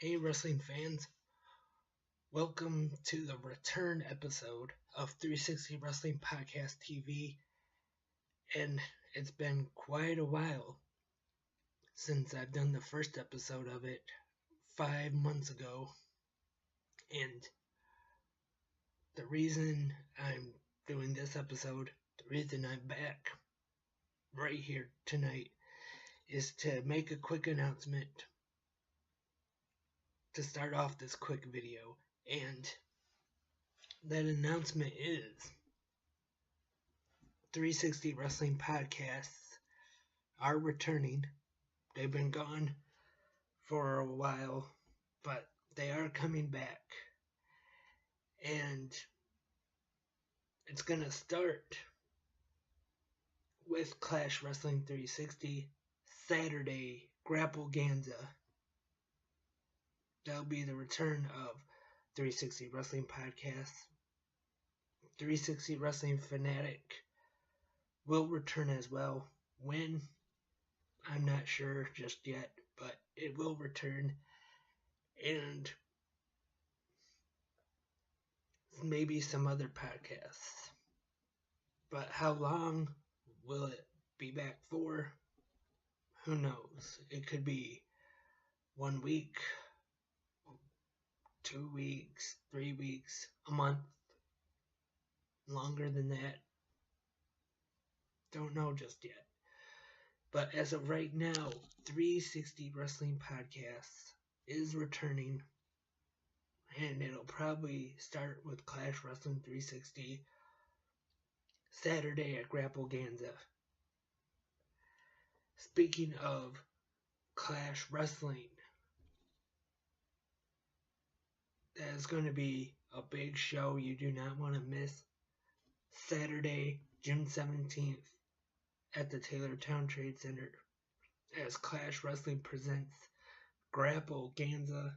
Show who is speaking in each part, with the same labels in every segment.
Speaker 1: Hey, wrestling fans. Welcome to the return episode of 360 Wrestling Podcast TV. And it's been quite a while since I've done the first episode of it 5 months ago. And the reason I'm doing this episode, the reason I'm back right here tonight, is to make a quick announcement to start off this quick video. And that announcement is 360 Wrestling Podcasts are returning. They've been gone for a while, but they are coming back. And it's going to start with Clash Wrestling 360 Saturday Grappleganza. That'll be the return of 360 Wrestling Podcasts. 360 Wrestling Fanatic will return as well. When? I'm not sure just yet, but it will return. And maybe some other podcasts. But how long will it be back for? Who knows? It could be 1 week, 2 weeks, 3 weeks, a month, longer than that. Don't know just yet. But as of right now, 360 Wrestling Podcasts is returning. And it'll probably start with Clash Wrestling 360 Saturday at Grappleganza. Speaking of Clash Wrestling, that is going to be a big show you do not want to miss. Saturday, June 17th at the Taylortown Trade Center as Clash Wrestling presents Grappleganza.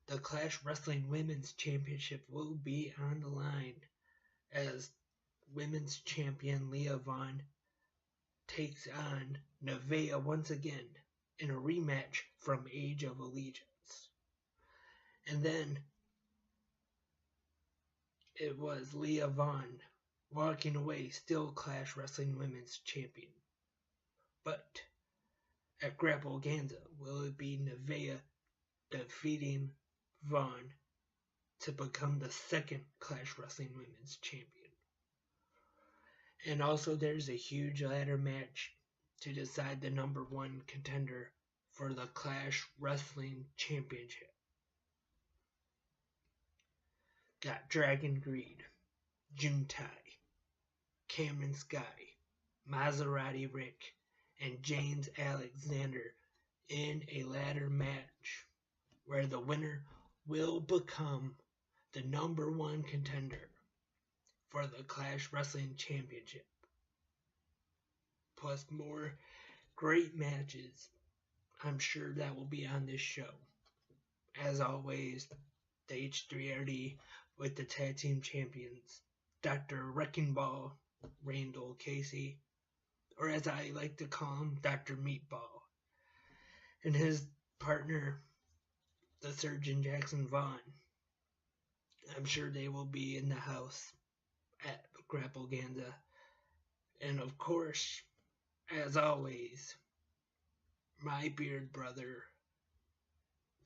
Speaker 1: The Clash Wrestling Women's Championship will be on the line as Women's Champion Leah Vaughn takes on Nevaeh once again in a rematch from Age of Allegiance. And then it was Leah Vaughn walking away, still Clash Wrestling Women's Champion. But at Grappleganza, will it be Nevaeh defeating Vaughn to become the second Clash Wrestling Women's Champion? And also there's a huge ladder match to decide the number one contender for the Clash Wrestling Championship. Got Dragon Greed, Juntai, Cameron Sky, Maserati Rick, and James Alexander in a ladder match where the winner will become the number one contender for the Clash Wrestling Championship. Plus more great matches. I'm sure that will be on this show. As always, the H3RD with the tag team champions, Dr. Wrecking Ball, Randall Casey, or as I like to call him, Dr. Meatball, and his partner, the Surgeon Jackson Vaughn. I'm sure they will be in the house at Grappleganza. And of course, as always, my beard brother,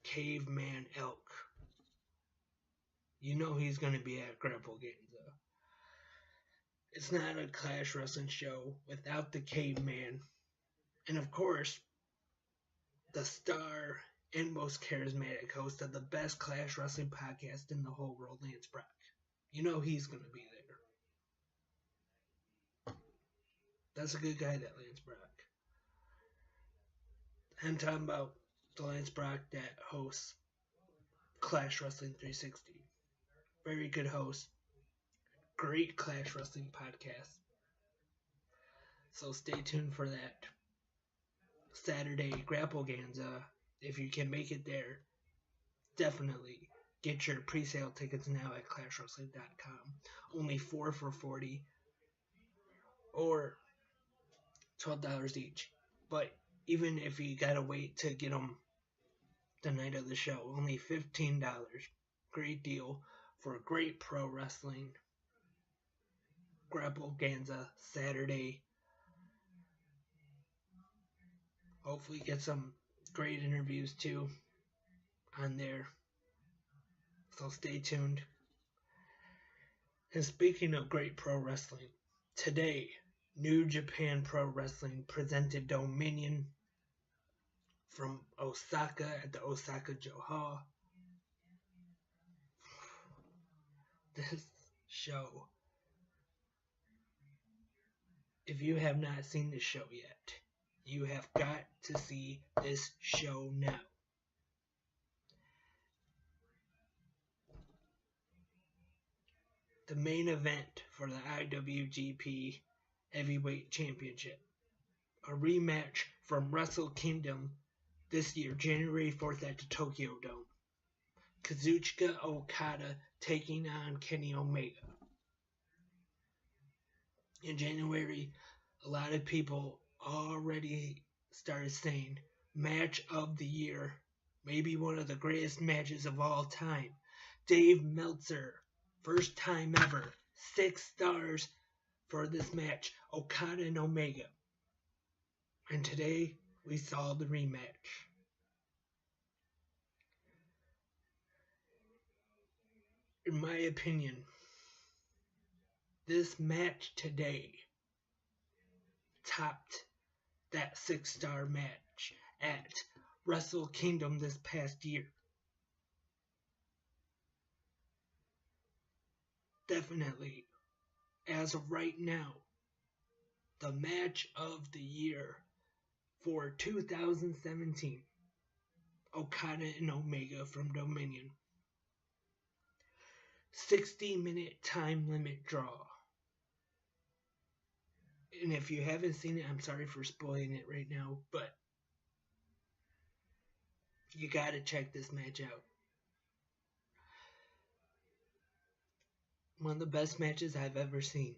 Speaker 1: Caveman Elk. You know he's going to be at Grappleganza. It's not a Clash Wrestling show without the Caveman. And of course, the star and most charismatic host of the best Clash Wrestling podcast in the whole world, Lance Brock. You know he's going to be there. That's a good guy, that Lance Brock. I'm talking about the Lance Brock that hosts Clash Wrestling 360. Very good host. Great Clash Wrestling podcast. So stay tuned for that. Saturday Grappleganza. If you can make it there, definitely get your pre-sale tickets now at ClashWrestling.com. Only 4 for $40 or $12 each. But even if you gotta wait to get them the night of the show. Only $15. Great deal for great pro wrestling. Grappleganza Saturday. Hopefully get some great interviews too on there. So stay tuned. And speaking of great pro wrestling, today New Japan Pro Wrestling presented Dominion from Osaka at the Osaka-jo Hall. This show, if you have not seen this show yet, you have got to see this show now. The main event for the IWGP Heavyweight Championship, a rematch from Wrestle Kingdom this year, January 4th at the Tokyo Dome. Kazuchika Okada taking on Kenny Omega. In January, a lot of people already started saying, match of the year, maybe one of the greatest matches of all time. Dave Meltzer, first time ever, 6 stars for this match, Okada and Omega. And today, we saw the rematch. In my opinion, this match today topped that 6-star match at Wrestle Kingdom this past year. Definitely, as of right now, the match of the year for 2017, Okada and Omega from Dominion. 60-minute time limit draw. And if you haven't seen it, I'm sorry for spoiling it right now, but you gotta check this match out. One of the best matches I've ever seen.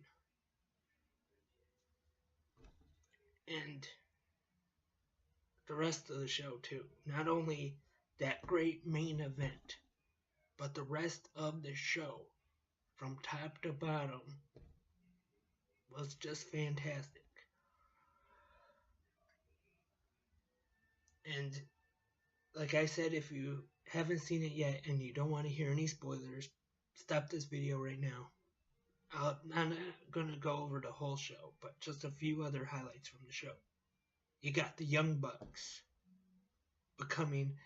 Speaker 1: And the rest of the show too. Not only that great main event, but the rest of the show, from top to bottom, was just fantastic. And like I said, if you haven't seen it yet and you don't want to hear any spoilers, stop this video right now. I'm not going to go over the whole show, but just a few other highlights from the show. You got the Young Bucks becoming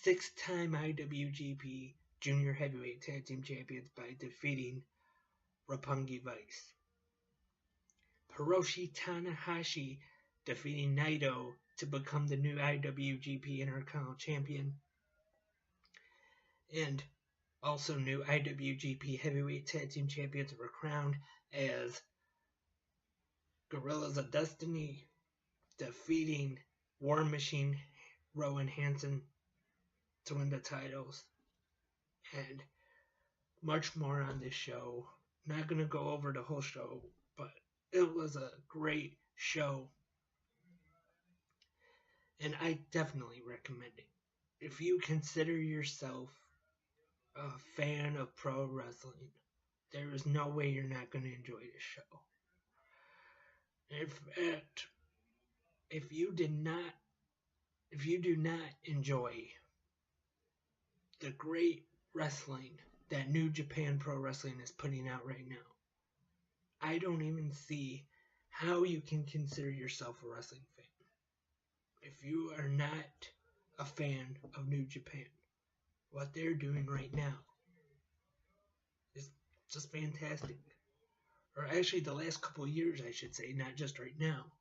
Speaker 1: 6-time IWGP Junior Heavyweight Tag Team Champions by defeating Roppongi Vice. Hiroshi Tanahashi defeating Naito to become the new IWGP Intercontinental Champion. And also new IWGP Heavyweight Tag Team Champions were crowned as Guerrillas of Destiny defeating War Machine Rowan Hansen to win the titles. And much more on this show. Not going to go over the whole show, but it was a great show. And I definitely recommend it. If you consider yourself a fan of pro wrestling, there is no way you're not going to enjoy this show. If you do not enjoy the great wrestling that New Japan Pro Wrestling is putting out right now, I don't even see how you can consider yourself a wrestling fan. If you are not a fan of New Japan, what they're doing right now is just fantastic. Or actually the last couple of years, I should say, not just right now.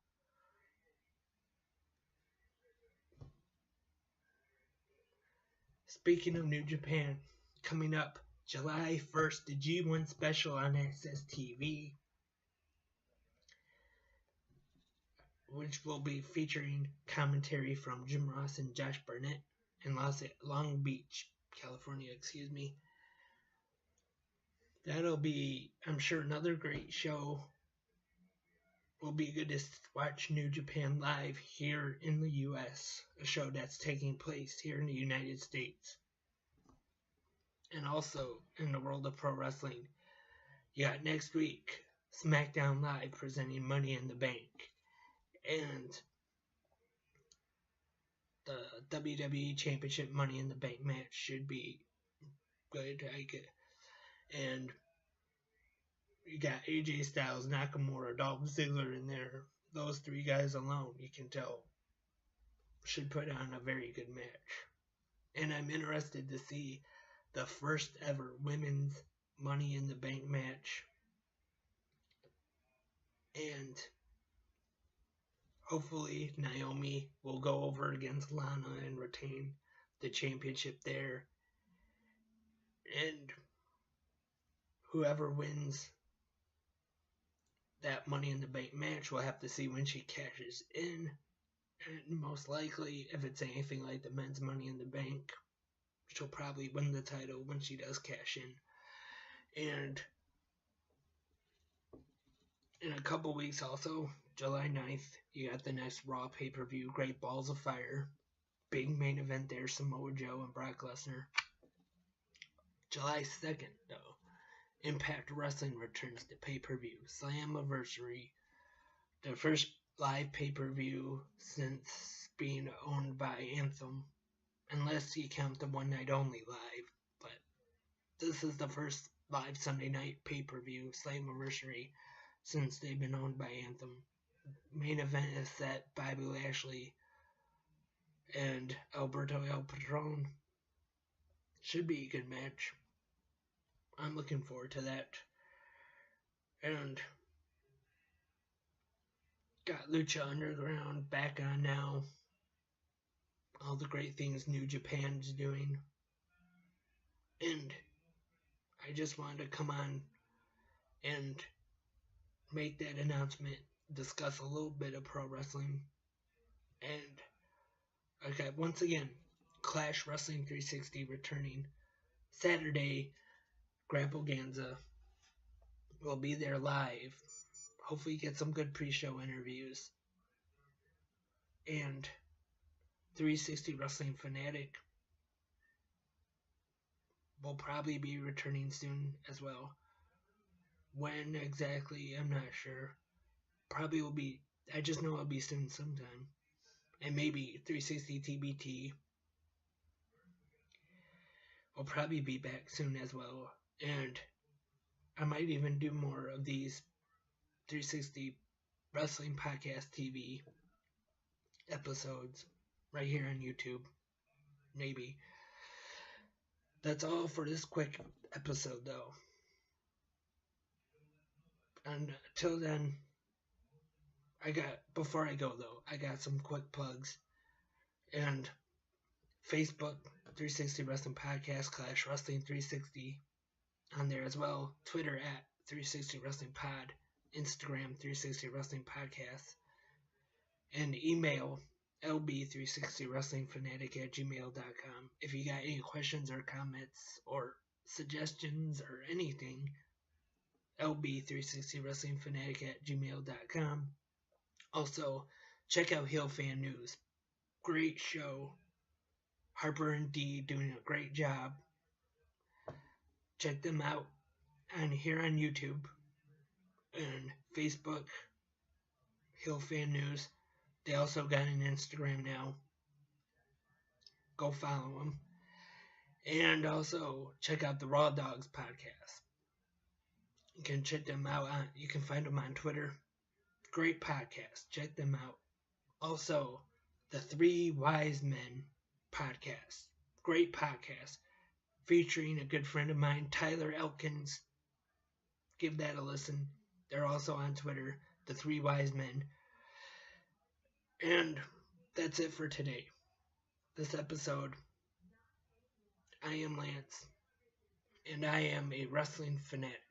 Speaker 1: Speaking of New Japan, coming up July 1st, the G1 special on Access TV, which will be featuring commentary from Jim Ross and Josh Barnett in Long Beach, California, That'll be, I'm sure, another great show. will be good to watch New Japan live here in the U.S., a show that's taking place here in the United States. And also, in the world of pro wrestling, you got next week, SmackDown Live presenting Money in the Bank. And the WWE Championship Money in the Bank match should be good. And you got AJ Styles, Nakamura, Dolph Ziggler in there. Those three guys alone, you can tell, should put on a very good match. And I'm interested to see the first ever women's Money in the Bank match. And hopefully Naomi will go over against Lana and retain the championship there. And whoever wins that Money in the Bank match, we'll have to see when she cashes in. And most likely, if it's anything like the men's Money in the Bank, she'll probably win the title when she does cash in. And in a couple weeks also, July 9th, you got the next Raw pay-per-view, Great Balls of Fire. Big main event there, Samoa Joe and Brock Lesnar. July 2nd, though, Impact Wrestling returns to pay-per-view, Slammiversary, the first live pay-per-view since being owned by Anthem, unless you count the one night only live. But this is the first live Sunday night pay-per-view, Slammiversary, since they've been owned by Anthem. Main event is set, Bobby Lashley and Alberto El Patron. Should be a good match. I'm looking forward to that. And got Lucha Underground back on now. All the great things New Japan's doing. And I just wanted to come on and make that announcement, discuss a little bit of pro wrestling. And okay, once again, Clash Wrestling 360 returning Saturday. Grappleganza will be there live. Hopefully get some good pre-show interviews. And 360 Wrestling Fanatic will probably be returning soon as well. When exactly, I'm not sure. Probably will be, I just know it'll be soon sometime. And maybe 360 TBT will probably be back soon as well. And I might even do more of these 360 Wrestling Podcast TV episodes right here on YouTube. Maybe. That's all for this quick episode, though. And until then, before I go, though, I got some quick plugs. And Facebook, 360 Wrestling Podcast, Clash Wrestling 360 on there as well. Twitter at 360 Wrestling Pod. Instagram 360 Wrestling Podcast. And email lb360wrestlingfanatic@gmail.com. If you got any questions or comments or suggestions or anything, lb360wrestlingfanatic@gmail.com. Also, check out Heel Fan News. Great show. Harper and Dee doing a great job. Check them out here on YouTube and Facebook, Heel Fan News. They also got an Instagram now. Go follow them. And also check out the Raw Dogs podcast. You can check them out. You can find them on Twitter. Great podcast. Check them out. Also, the Three Wise Men podcast. Great podcast. Featuring a good friend of mine, Tyler Elkins. Give that a listen. They're also on Twitter. The Three Wise Men. And that's it for today. This episode. I am Lance. And I am a wrestling fanatic.